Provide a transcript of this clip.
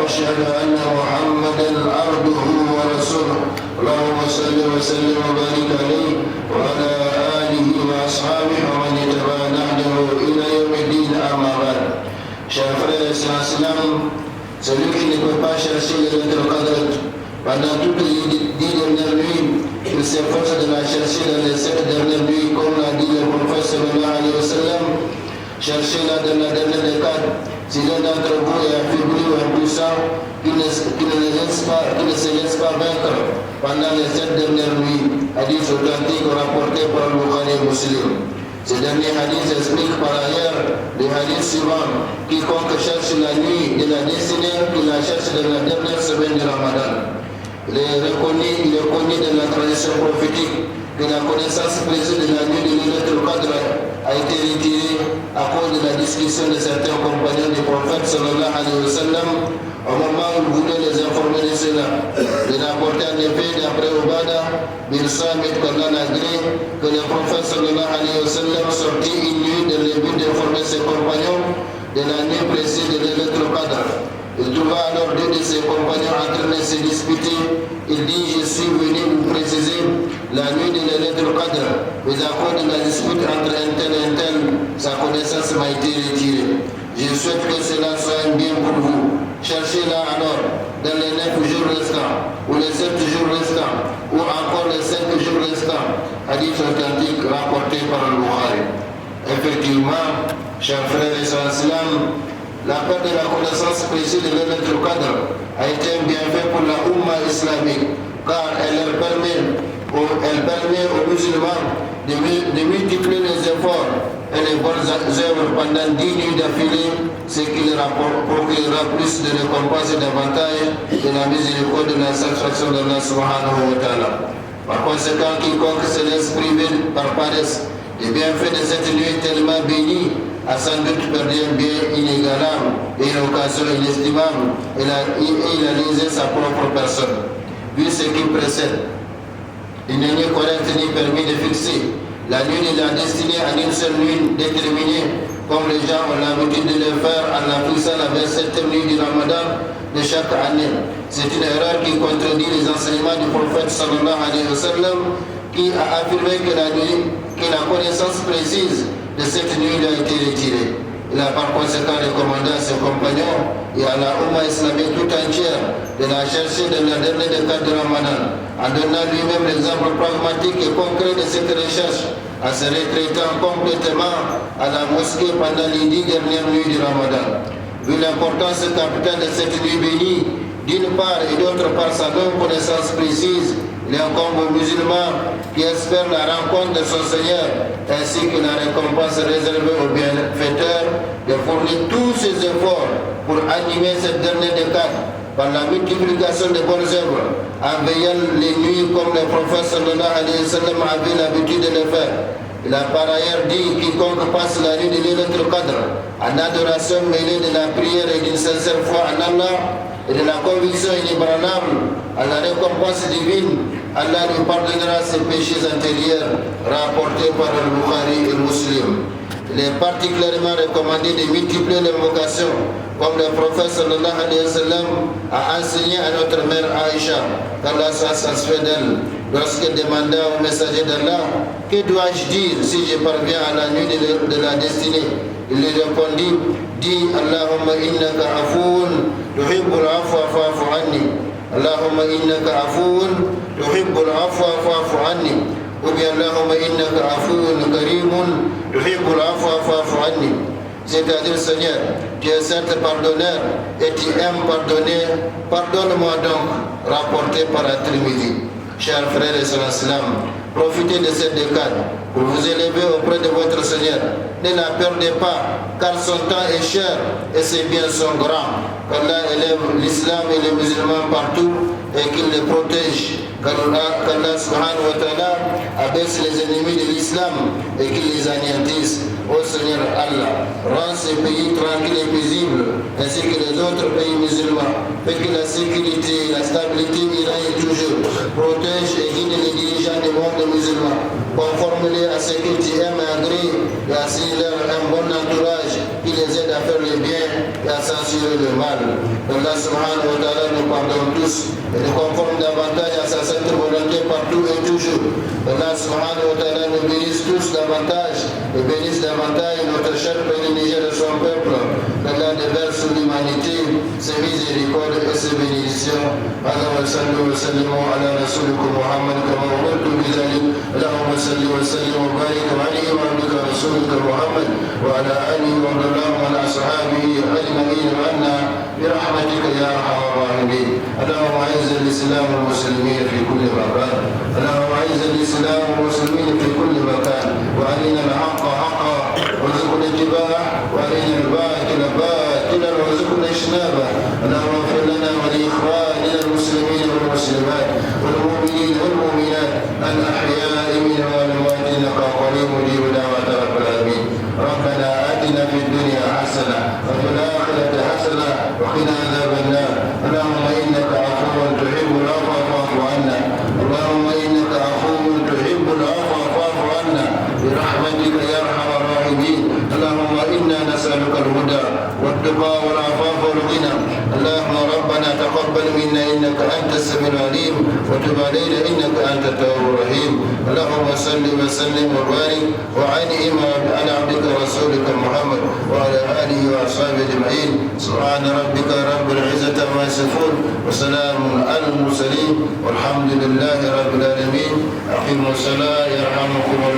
وأشهد أن محمدا عبده ورسوله اللهم صل وسلم وبارك عليه وعلى آله وأصحابه ومن اتبع نهجه إلى يوم الدين أما بعد. Chers frères et sœurs islam, celui qui ne peut pas chercher le Qadr pendant toutes les 10 dernières nuits, il s'efforce de la chercher dans les 7 dernières nuits, comme l'a dit le prophète sallallahu alayhi wa sallam. Cherchez-la dans la dernière décade. Si l'un d'entre vous est affaibli ou impuissant, qu'il ne se laisse pas vaincre pendant les 7 dernières nuits. Hadith authentique rapporté par Bukhari et Muslim. Ce dernier hadith explique par ailleurs le hadith suivant: quiconque cherche la nuit de la destinée, qu'il la cherche dans la dernière semaine du Ramadan. Il est connu dans la tradition prophétique que la connaissance précise de la nuit de Laylatul Qadr a été retirée à cause de la discussion de certains compagnons du prophète sallallahu alayhi wa sallam au moment où il voulait les informer de cela. Il rapportait en effet d'après Ubada bin Samit qu'Allah a agréé que le prophète sallallahu alayhi wa sallam sortit une nuit dans le but d'informer ses compagnons de la nuit précise de Laylatul Qadr. Il trouva alors 2 de ses compagnons en train de se disputer. Il dit: je suis venu vous préciser la nuit de Laylatul Qadr, mais à cause de la dispute entre un tel et un tel, sa connaissance m'a été retirée. Je souhaite que cela soit un bien pour vous. Cherchez-la alors dans les 9 jours restants, ou les 7 jours restants, ou encore les 5 jours restants. Hadith authentique rapporté par le Bukhari. Effectivement, chers frères et sœurs islam, la perte de la connaissance précise de Laylatul Qadr a été un bienfait pour la Ummah islamique, car elle permet aux musulmans de multiplier les efforts et les bonnes œuvres pendant 10 nuits d'affilée, ce qui leur procurera plus de récompenses et d'avantages de la miséricorde et de la satisfaction d'Allah subhanahu wa ta'ala. Par conséquent, quiconque se laisse priver par paresse des bienfaits de cette nuit tellement bénie a sans doute perdu un bien inégalable et une occasion inestimable, et il a lésé sa propre personne. Vu ce qui précède, il n'est ni correct ni permis de fixer la nuit de la destinée en une seule nuit déterminée, comme les gens ont l'habitude de le faire en la fixant la 27e nuit du Ramadan de chaque année. C'est une erreur qui contredit les enseignements du prophète sallallahu alayhi wa sallam, qui a affirmé que la connaissance précise de cette nuit a été retirée. Il a par conséquent recommandé à ses compagnons et à la Ummah islamique tout entière de la chercher dans la dernière décade de Ramadan, en donnant lui-même l'exemple pragmatique et concret de cette recherche, en se retraitant complètement à la mosquée pendant les 10 dernières nuits du Ramadan. Vu l'importance capitale de cette nuit bénie, d'une part, et d'autre part sa bonne connaissance précise, il incombe aux musulmans qui espèrent la rencontre de son Seigneur ainsi que la récompense réservée aux bienfaiteurs de fournir tous ses efforts pour animer cette dernière décade par la multiplication de bonnes œuvres, en veillant les nuits comme le prophète sallallahu alayhi wa sallam avait l'habitude de le faire. Il a par ailleurs dit: quiconque passe la nuit de Laylatul Qadr en adoration mêlée de la prière et d'une sincère foi en Allah et de la conviction inébranlable à la récompense divine, Allah lui pardonnera ses péchés antérieurs, rapportés par le Bukhari et Muslim. Il est particulièrement recommandé de multiplier l'invocation, comme le prophète sallallahu alayhi wa sallam a enseigné à notre mère Aïcha, qu'Allah soit satisfait d'elle, lorsqu'elle demanda au messager d'Allah: que dois-je dire si je parviens à la nuit de la destinée? Il lui répondit: dis Allahumma innaka afoun tuhibbul afwa fa'fu anni. Allahumma innaka afoun tuhibbul afwa fa'fu anni. Ou bien Allahumma innaka afoun karimun tuhibbul afwa fa'fu anni. C'est-à-dire: Seigneur, tu es certes pardonneur et tu aimes pardonner, pardonne-moi donc. Rapporté par At-Tirmidhi. Chers frères et sœurs islam, profitez de cette décade pour vous élever auprès de votre Seigneur. Ne la perdez pas, car son temps est cher et ses biens sont grands. Qu'Allah élève l'islam et les musulmans partout et qu'il les protège. Qu'Allah subhanahu wa ta'ala abaisse les ennemis de l'islam et qu'il les anéantisse. Ô Seigneur Allah, rends ces pays tranquilles et paisibles, ainsi que les autres pays musulmans. Fais que la sécurité, la stabilité y règne toujours. Protège et guide les dirigeants du monde musulman. Conforme-les à ce que tu aimes et agrées, et assigne-leur un bon entourage qui les aide à faire le bien et à censurer le mal. Allah subhanahu wa ta'ala nous pardonne tous et nous conforme davantage à sa sainte volonté partout et toujours. Allah subhanahu wa ta'ala nous bénisse tous davantage et bénisse davantage notre cher pays Niger et son peuple. Allah déverse sur l'humanité ses miséricordes et ses bénédictions. Allahumma salli wa sallim ala rasulika Muhammad kama umirtu bidhalik. Allahumma salli wa sallim wa barik alayhi wa ala rasulika Muhammad wa ala alihi wa ala ashabihi ajma'in wa anna برحمتك يا ارحم الراحمين. اللهم اعز الاسلام والمسلمين في كل مكان. اللهم اعز الاسلام والمسلمين في كل مكان وارنا الحق حقا وارزقنا اتباعه وارنا الباطل باطلا وارزقنا اجتنابه. اللهم اغفر لنا ولاخواننا المسلمين والمسلمات والمؤمنين والمؤمنات الاحياء منهم والاموات انك قريب مجيب دعوات رب العالمين. ربنا اتنا في الدنيا حسنه وفي الاخره حسنه وقنا عذاب النار. اللهم انك عفو تحب العفو فاعف عنا. اللهم انك عفو تحب العفو فاعف عنا برحمتك يا ارحم الراحمين. اللهم انا نسالك الهدى والتقى والعفاف والغنى. اللهم ربنا تقبل منا انك انت السميع العليم وتب علينا انك انت التواب الرحيم. اللهم صل وسلم وبارك وعنهم على عبدك ورسولك محمد وعلى اله واصحابه اجمعين. سبحان ربك رب العزه عما يصفون وسلام على المرسلين والحمد لله رب العالمين. اقيموا الصلاه يرحمكم الله.